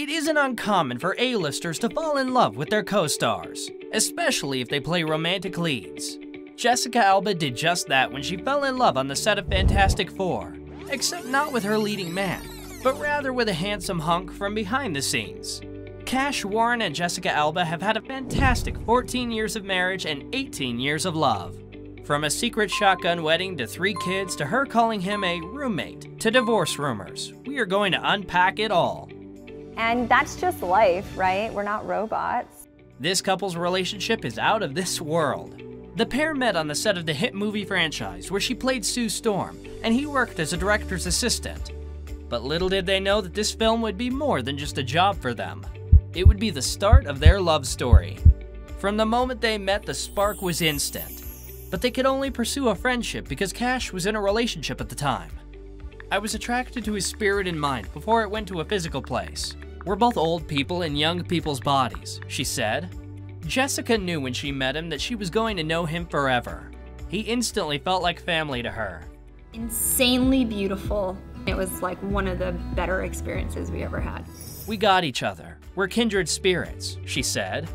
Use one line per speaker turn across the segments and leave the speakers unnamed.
It isn't uncommon for A-listers to fall in love with their co-stars, especially if they play romantic leads. Jessica Alba did just that when she fell in love on the set of Fantastic Four, except not with her leading man, but rather with a handsome hunk from behind the scenes. Cash Warren and Jessica Alba have had a fantastic 14 years of marriage and 18 years of love. From a secret shotgun wedding to 3 kids to her calling him a roommate to divorce rumors, we are going to unpack it all.
And that's just life, right? We're not robots.
This couple's relationship is out of this world. The pair met on the set of the hit movie franchise where she played Sue Storm, and he worked as a director's assistant. But little did they know that this film would be more than just a job for them. It would be the start of their love story. From the moment they met, the spark was instant. But they could only pursue a friendship because Cash was in a relationship at the time. I was attracted to his spirit and mind before it went to a physical place. We're both old people in young people's bodies, she said. Jessica knew when she met him that she was going to know him forever. He instantly felt like family to her.
Insanely beautiful. It was like one of the better experiences we ever had.
We got each other. We're kindred spirits, she said.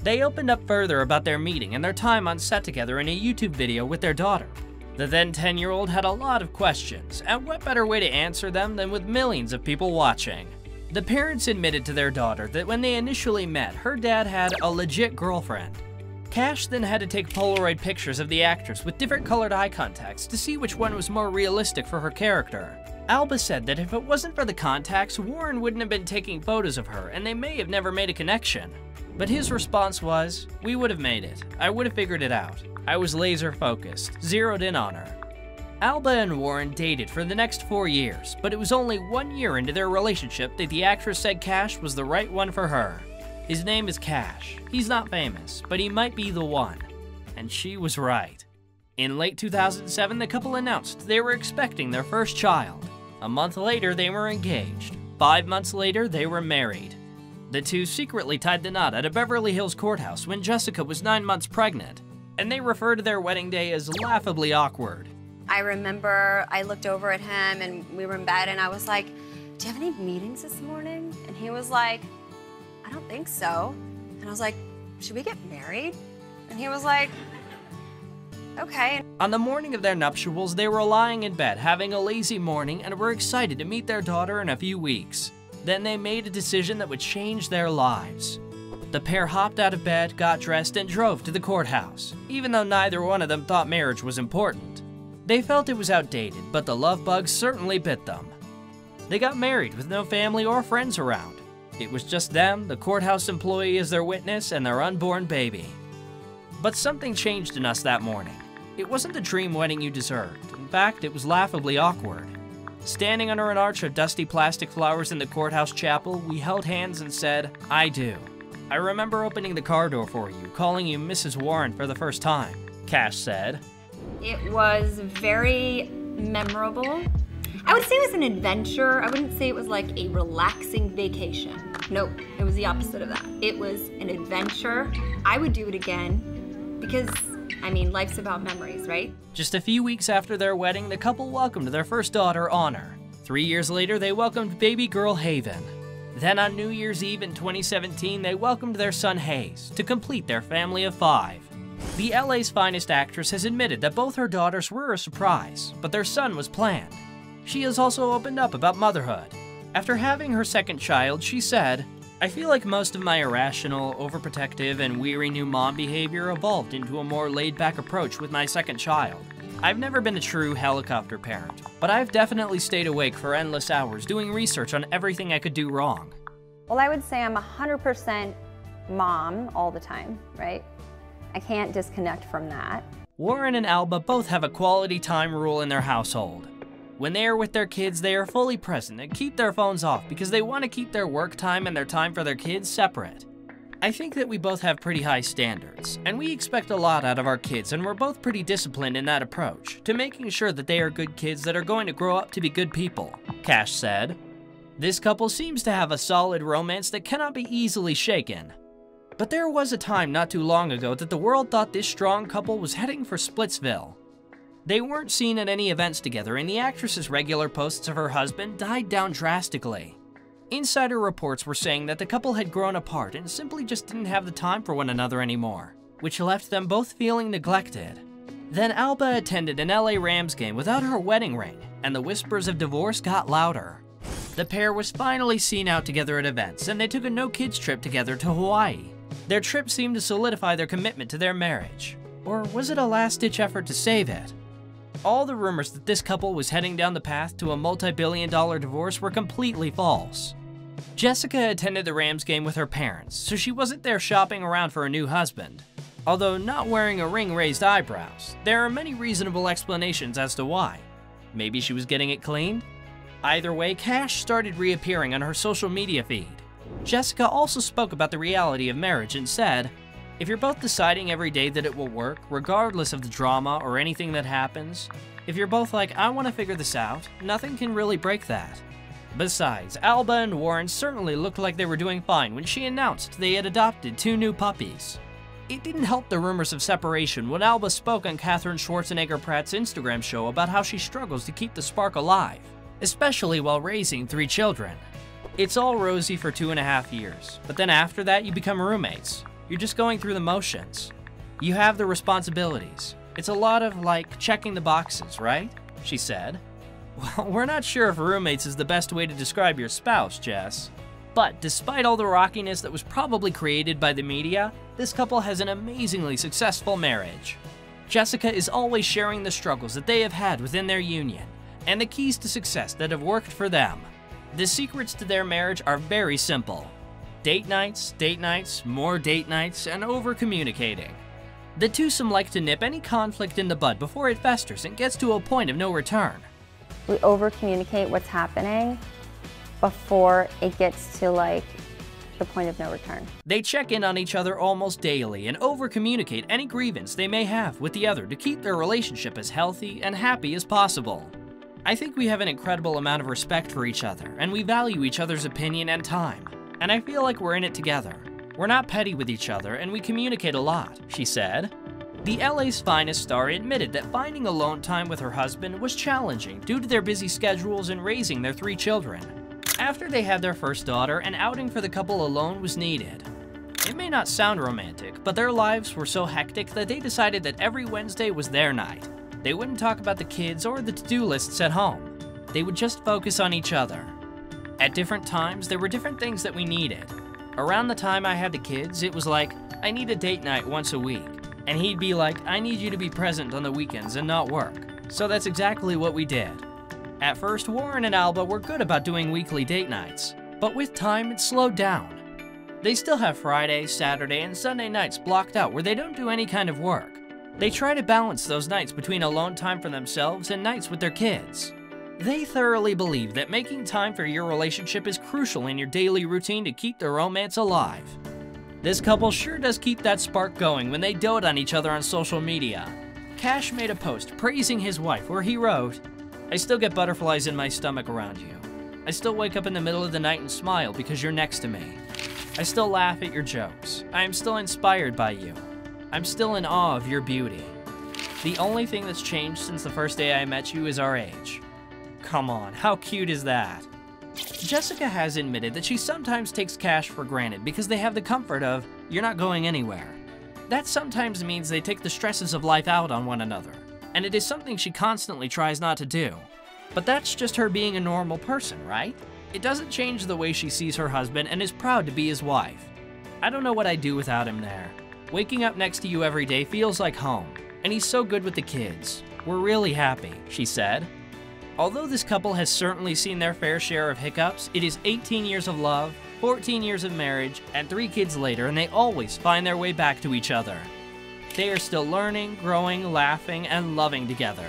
They opened up further about their meeting and their time on set together in a YouTube video with their daughter. The then 10-year-old had a lot of questions, and what better way to answer them than with millions of people watching? The parents admitted to their daughter that when they initially met, her dad had a legit girlfriend. Cash then had to take Polaroid pictures of the actress with different colored eye contacts to see which one was more realistic for her character. Alba said that if it wasn't for the contacts, Warren wouldn't have been taking photos of her, and they may have never made a connection. But his response was, "We would have made it. I would have figured it out. I was laser focused, zeroed in on her." Alba and Warren dated for the next 4 years, but it was only 1 year into their relationship that the actress said Cash was the right one for her. His name is Cash. He's not famous, but he might be the one. And she was right. In late 2007, the couple announced they were expecting their first child. A month later, they were engaged. 5 months later, they were married. The two secretly tied the knot at a Beverly Hills courthouse when Jessica was 9 months pregnant, and they refer to their wedding day as laughably awkward.
I remember I looked over at him and we were in bed and I was like, "Do you have any meetings this morning?" And he was like, "I don't think so." And I was like, "Should we get married?" And he was like, "Okay."
On the morning of their nuptials, they were lying in bed having a lazy morning and were excited to meet their daughter in a few weeks. Then they made a decision that would change their lives. The pair hopped out of bed, got dressed, and drove to the courthouse, even though neither one of them thought marriage was important. They felt it was outdated, but the love bug certainly bit them. They got married with no family or friends around. It was just them, the courthouse employee as their witness, and their unborn baby. But something changed in us that morning. It wasn't the dream wedding you deserved. In fact, it was laughably awkward. Standing under an arch of dusty plastic flowers in the courthouse chapel, we held hands and said, "I do." I remember opening the car door for you, calling you Mrs. Warren for the first time, Cash said.
It was very memorable. I would say it was an adventure. I wouldn't say it was like a relaxing vacation. Nope, it was the opposite of that. It was an adventure. I would do it again because, I mean, life's about memories, right?
Just a few weeks after their wedding, the couple welcomed their first daughter, Honor. 3 years later, they welcomed baby girl Haven. Then on New Year's Eve in 2017, they welcomed their son Hayes to complete their family of 5. The LA's finest actress has admitted that both her daughters were a surprise, but their son was planned. She has also opened up about motherhood. After having her second child, she said, "I feel like most of my irrational, overprotective, and weary new mom behavior evolved into a more laid-back approach with my second child. I've never been a true helicopter parent, but I've definitely stayed awake for endless hours doing research on everything I could do wrong."
Well, I would say I'm 100% mom all the time, right? I can't disconnect from that.
Warren and Alba both have a quality time rule in their household. When they are with their kids, they are fully present and keep their phones off because they want to keep their work time and their time for their kids separate. I think that we both have pretty high standards, and we expect a lot out of our kids, and we're both pretty disciplined in that approach to making sure that they are good kids that are going to grow up to be good people, Cash said. This couple seems to have a solid romance that cannot be easily shaken. But there was a time not too long ago that the world thought this strong couple was heading for Splitsville. They weren't seen at any events together, and the actress's regular posts of her husband died down drastically. Insider reports were saying that the couple had grown apart and simply just didn't have the time for one another anymore, which left them both feeling neglected. Then Alba attended an LA Rams game without her wedding ring, and the whispers of divorce got louder. The pair was finally seen out together at events, and they took a no-kids trip together to Hawaii. Their trip seemed to solidify their commitment to their marriage. Or was it a last-ditch effort to save it? All the rumors that this couple was heading down the path to a multi-billion-dollar divorce were completely false. Jessica attended the Rams game with her parents, so she wasn't there shopping around for a new husband. Although not wearing a ring raised eyebrows, there are many reasonable explanations as to why. Maybe she was getting it cleaned? Either way, Cash started reappearing on her social media feed. Jessica also spoke about the reality of marriage and said, "If you're both deciding every day that it will work, regardless of the drama or anything that happens, if you're both like, I want to figure this out, nothing can really break that." Besides, Alba and Warren certainly looked like they were doing fine when she announced they had adopted 2 new puppies. It didn't help the rumors of separation when Alba spoke on Katherine Schwarzenegger-Pratt's Instagram show about how she struggles to keep the spark alive, especially while raising 3 children. It's all rosy for 2.5 years, but then after that you become roommates. You're just going through the motions. You have the responsibilities. It's a lot of, like, checking the boxes, right? She said. Well, we're not sure if roommates is the best way to describe your spouse, Jess. But despite all the rockiness that was probably created by the media, this couple has an amazingly successful marriage. Jessica is always sharing the struggles that they have had within their union, and the keys to success that have worked for them. The secrets to their marriage are very simple. Date nights, more date nights, and over-communicating. The twosome like to nip any conflict in the bud before it festers and gets to a point of no return.
We over-communicate what's happening before it gets to, like, the point of no return.
They check in on each other almost daily and over-communicate any grievance they may have with the other to keep their relationship as healthy and happy as possible. I think we have an incredible amount of respect for each other, and we value each other's opinion and time. And I feel like we're in it together. We're not petty with each other, and we communicate a lot, she said. The LA's Finest star admitted that finding alone time with her husband was challenging due to their busy schedules and raising their 3 children. After they had their first daughter, an outing for the couple alone was needed. It may not sound romantic, but their lives were so hectic that they decided that every Wednesday was their night. They wouldn't talk about the kids or the to-do lists at home. They would just focus on each other. At different times, there were different things that we needed. Around the time I had the kids, it was like, I need a date night once a week. And he'd be like, I need you to be present on the weekends and not work. So that's exactly what we did. At first, Warren and Alba were good about doing weekly date nights, but with time, it slowed down. They still have Friday, Saturday, and Sunday nights blocked out where they don't do any kind of work. They try to balance those nights between alone time for themselves and nights with their kids. They thoroughly believe that making time for your relationship is crucial in your daily routine to keep the romance alive. This couple sure does keep that spark going when they dote on each other on social media. Cash made a post praising his wife where he wrote, I still get butterflies in my stomach around you. I still wake up in the middle of the night and smile because you're next to me. I still laugh at your jokes. I am still inspired by you. I'm still in awe of your beauty. The only thing that's changed since the first day I met you is our age. Come on, how cute is that? Jessica has admitted that she sometimes takes Cash for granted because they have the comfort of, you're not going anywhere. That sometimes means they take the stresses of life out on one another, and it is something she constantly tries not to do. But that's just her being a normal person, right? It doesn't change the way she sees her husband and is proud to be his wife. I don't know what I'd do without him there. Waking up next to you every day feels like home, and he's so good with the kids. We're really happy, she said. Although this couple has certainly seen their fair share of hiccups, it is 18 years of love, 14 years of marriage, and 3 kids later, and they always find their way back to each other. They are still learning, growing, laughing, and loving together.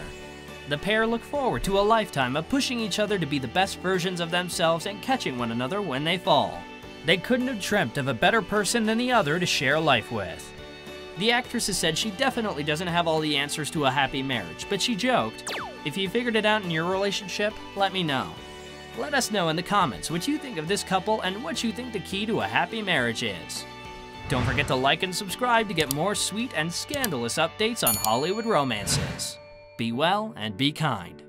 The pair look forward to a lifetime of pushing each other to be the best versions of themselves and catching one another when they fall. They couldn't have dreamt of a better person than the other to share life with. The actress has said she definitely doesn't have all the answers to a happy marriage, but she joked, if you figured it out in your relationship, let me know. Let us know in the comments what you think of this couple and what you think the key to a happy marriage is. Don't forget to like and subscribe to get more sweet and scandalous updates on Hollywood romances. Be well and be kind.